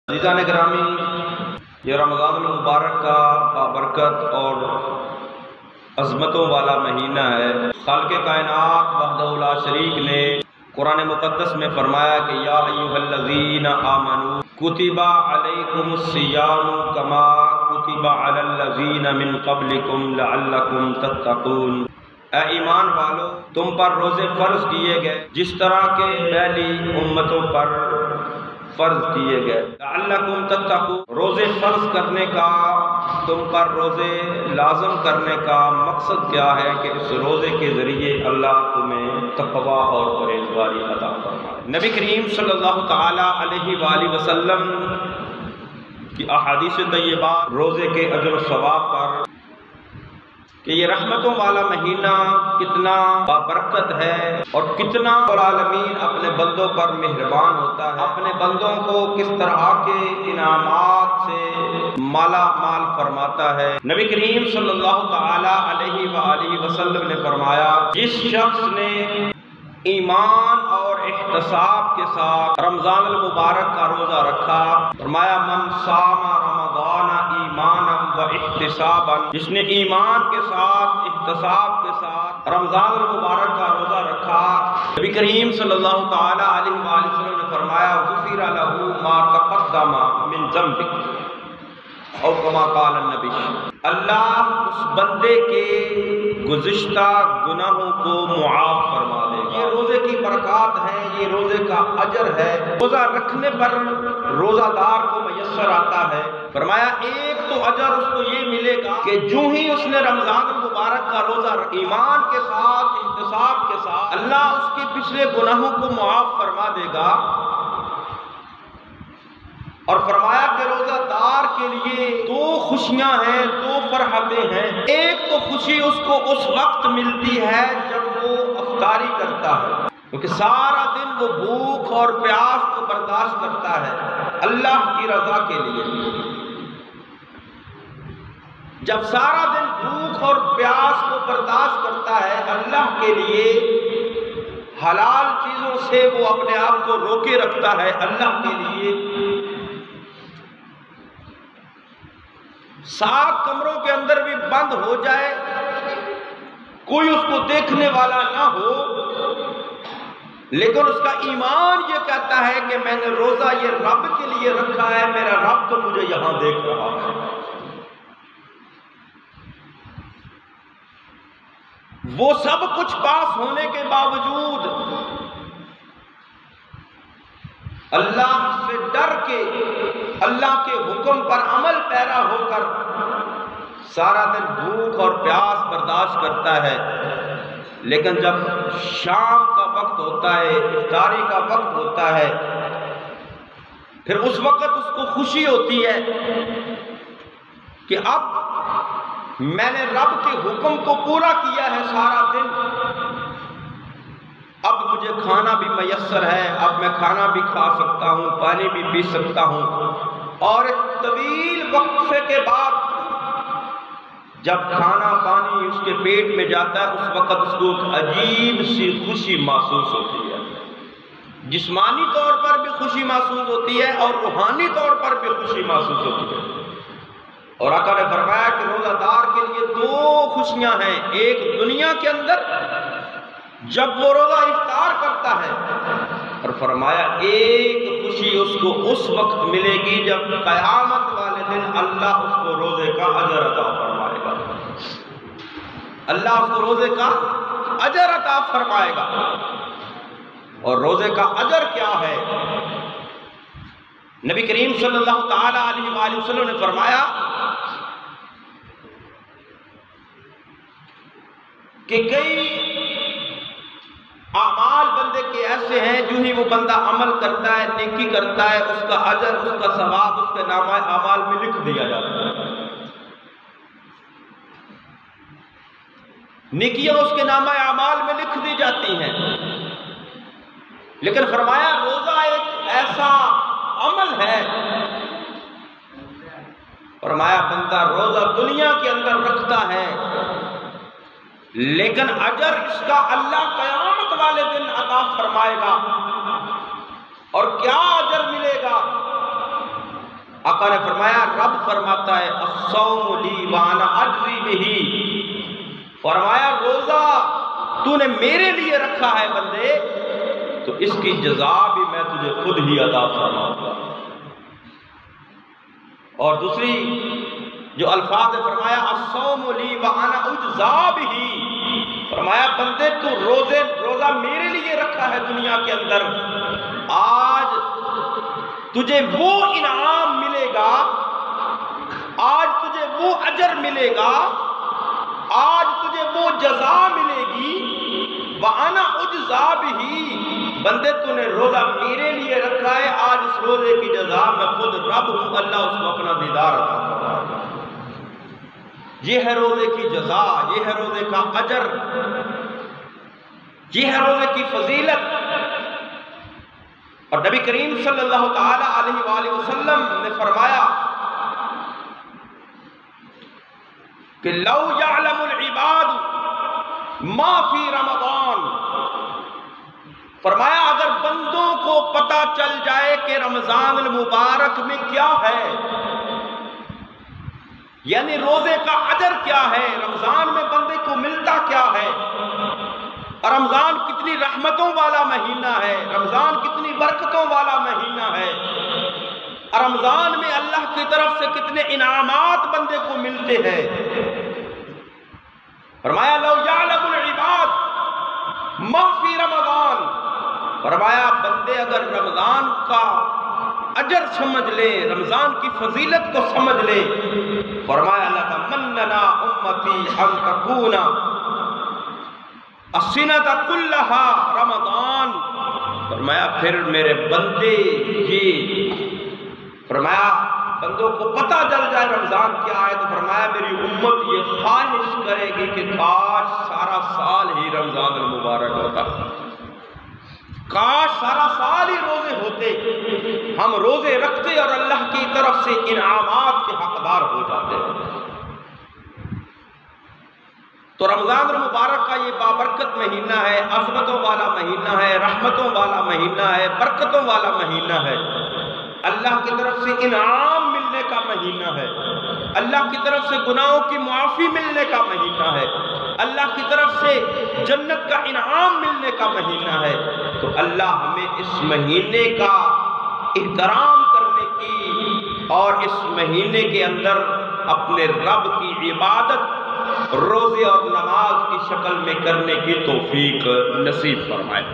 عزیزان گرامی، یہ رمضان المبارک کا بابرکت اور عظمتوں والا مہینہ ہے۔ خالق کائنات وحدہ لا شریک نے قرآن مقدس میں فرمایا کہ یا ایھا الذین آمنوا کتب علیکم الصیام کما کتب علی الذین من قبلکم لعلکم تتقون۔ اے ایمان والو، تم پر روزے فرض کیے گئے جس طرح کے پہلی امتوں پر فرض کیے گئے، لعلکم تتقون۔ روزے فرض کرنے کا، تم پر روزے لازم کرنے کا مقصد کیا ہے کہ اس روزے کے ذریعے اللہ تمہیں تقوی اور پرہیزگاری عطا فرمائے۔ نبی کریم صلی اللہ تعالی علیہ وآلہ وسلم کی احادیث طیبہ روزے کے اجر و ثواب پر کہ یہ رحمتوں والا مہینہ کتنا بابرکت ہے اور کتنا العالمین اپنے بندوں پر مہربان ہوتا ہے، اپنے بندوں کو کس طرح کے انعامات سے مالا مال فرماتا ہے۔ نبی کریم صلی اللہ تعالی علیہ وآلہ وسلم نے فرمایا، جس شخص نے ایمان اور احتساب کے ساتھ رمضان المبارک کا روزہ رکھا، فرمایا من صام رمضان ایمانا و احتسابا، جس نے ایمان کے ساتھ احتساب کے ساتھ رمضان المبارک کا روزہ رکھا، نبی کریم صلی اللہ تعالی علیہ وآلہ وسلم نے فرمایا غفر له ما تقدم من ذنبه او کما قال النبی، اللہ اس بندے کے گزشتہ گناہوں کو معاف فرما دے گا۔ یہ روزے کی برکات ہیں، یہ روزے کا اجر ہے۔ روزہ رکھنے پر روزہ دار کو میسر آتا ہے۔ فرمایا ایک تو اجر اس کو یہ ملے گا کہ جو ہی اس نے رمضان المبارک کا روزہ ایمان کے ساتھ احتساب کے ساتھ، اللہ اس کے پچھلے گناہوں کو معاف فرما دے گا۔ اور فرمایا کہ روزہ دار کے لیے دو خوشیاں ہیں، دو فرحتیں ہیں۔ ایک تو خوشی اس کو اس وقت ملتی ہے جب وہ افطاری کرتا ہے، کیونکہ سارا دن وہ بھوک اور پیاس کو برداشت کرتا ہے اللہ کی رضا کے لیے۔ جب سارا دن بھوک اور پیاس کو برداشت کرتا ہے اللہ کے لیے، حلال چیزوں سے وہ اپنے آپ کو روکے رکھتا ہے اللہ کے لیے، 7 کمروں کے اندر بھی بند ہو جائے، کوئی اس کو دیکھنے والا نہ ہو، لیکن اس کا ایمان یہ کہتا ہے کہ میں نے روزہ یہ رب کے لیے رکھا ہے، میرا رب تو مجھے یہاں دیکھ رہا ہے۔ وہ سب کچھ پاس ہونے کے باوجود اللہ سے ڈر کے، اللہ کے حکم پر عمل پیرا ہو کر سارا دن بھوک اور پیاس برداشت کرتا ہے، لیکن جب شام کا وقت ہوتا ہے، افطاری کا وقت ہوتا ہے، پھر اس وقت اس کو خوشی ہوتی ہے کہ اب میں نے رب کے حکم کو پورا کیا ہے سارا دن، اب مجھے کھانا بھی میسر ہے، اب میں کھانا بھی کھا سکتا ہوں، پانی بھی پی سکتا ہوں۔ اور ایک طویل وقفے کے بعد جب کھانا پانی اس کے پیٹ میں جاتا ہے، اس وقت اس کو ایک عجیب سی خوشی محسوس ہوتی ہے، جسمانی طور پر بھی خوشی محسوس ہوتی ہے اور روحانی طور پر بھی خوشی محسوس ہوتی ہے۔ اور آقا نے فرمایا کہ روزہ دار کے لیے 2 خوشیاں ہیں، ایک دنیا کے اندر جب وہ روزہ افطار کرتا ہے، اور فرمایا ایک خوشی اس کو اس وقت ملے گی جب قیامت والے دن اللہ اس کو روزے کا اجر عطا فرمائے گا، اللہ اس کو روزے کا اجر عطا فرمائے گا۔ اور روزے کا اجر کیا ہے؟ نبی کریم صلی اللہ تعالی علیہ وآلہ وسلم نے فرمایا کہ کئی اعمال بندے کے ایسے ہیں جو ہی وہ بندہ عمل کرتا ہے، نیکی کرتا ہے، اس کا اجر، اس کا ثواب اس کے نامہ اعمال میں لکھ دیا جاتا ہے، نیکیاں اس کے نامہ اعمال میں لکھ دی جاتی ہیں۔ لیکن فرمایا روزہ ایک ایسا عمل ہے، فرمایا بندہ روزہ دنیا کے اندر رکھتا ہے، لیکن اجر اس کا اللہ قیامت والے دن عطا فرمائے گا۔ اور کیا اجر ملے گا؟ آقا نے فرمایا رب فرماتا ہے الصوم لی وانا اجزی بہی، فرمایا روزہ تو نے میرے لیے رکھا ہے بندے، تو اس کی جزا بھی میں تجھے خود ہی عطا فرماؤں گا۔ اور دوسری جو الفاظ فرمایا الصوم لی وانا اجزا بہی، فرمایا بندے تو روزہ میرے لیے رکھا ہے دنیا کے اندر، آج تجھے وہ انعام ملے گا، آج تجھے وہ اجر ملے گا، آج تجھے وہ جزا ملے گی، وَأَنَا أُجْزَى بِهِ، بندے تو نے روزہ میرے لیے رکھا ہے، آج اس روزے کی جزا میں خود رب ہوں، اللہ اس کو اپنا دیدار عطا فرمائے گا۔ یہ ہے روزے کی جزا، یہ ہے روزے کا اجر، یہ ہے روزے کی فضیلت۔ اور نبی کریم صلی اللہ تعالی علیہ وآلہ وسلم نے فرمایا کہ لو یعلم العباد ما فی رمضان، فرمایا اگر بندوں کو پتہ چل جائے کہ رمضان المبارک میں کیا ہے، یعنی روزے کا اجر کیا ہے، رمضان میں بندے کو ملتا کیا ہے، اور رمضان کتنی رحمتوں والا مہینہ ہے، رمضان کتنی برکتوں والا مہینہ ہے، اور رمضان میں اللہ کی طرف سے کتنے انعامات بندے کو ملتے ہیں۔ فرمایا لو یعلم العباد ما فی رمضان، فرمایا بندے اگر رمضان کا اجر سمجھ لے، رمضان کی فضیلت کو سمجھ لے، فرمایا لتمننا امتی ان تکون السنۃ کلھا رمضان، فرمایا پھر میرے بندے فرمایا بندوں کو پتہ چل جائے رمضان کیا ہے، تو فرمایا میری امت یہ خواہش کرے گی کہ کاش سارا سال ہی رمضان المبارک ہوتا، کاش سارا سال ہی روزے ہوتے، ہم روزے رکھتے اور اللہ کی طرف سے انعامات کے حقدار ہو جاتے۔ تو رمضان المبارک کا یہ بابرکت مہینہ ہے، عظمتوں والا مہینہ ہے، رحمتوں والا مہینہ ہے، برکتوں والا مہینہ ہے، اللہ کی طرف سے انعام ملنے کا مہینہ ہے، اللہ کی طرف سے گناہوں کی معافی ملنے کا مہینہ ہے، اللہ کی طرف سے جنت کا انعام ملنے کا مہینہ ہے۔ تو اللہ ہمیں اس مہینے کا احترام کرنے کی اور اس مہینے کے اندر اپنے رب کی عبادت روزے اور نماز کی شکل میں کرنے کی توفیق نصیب فرمائے۔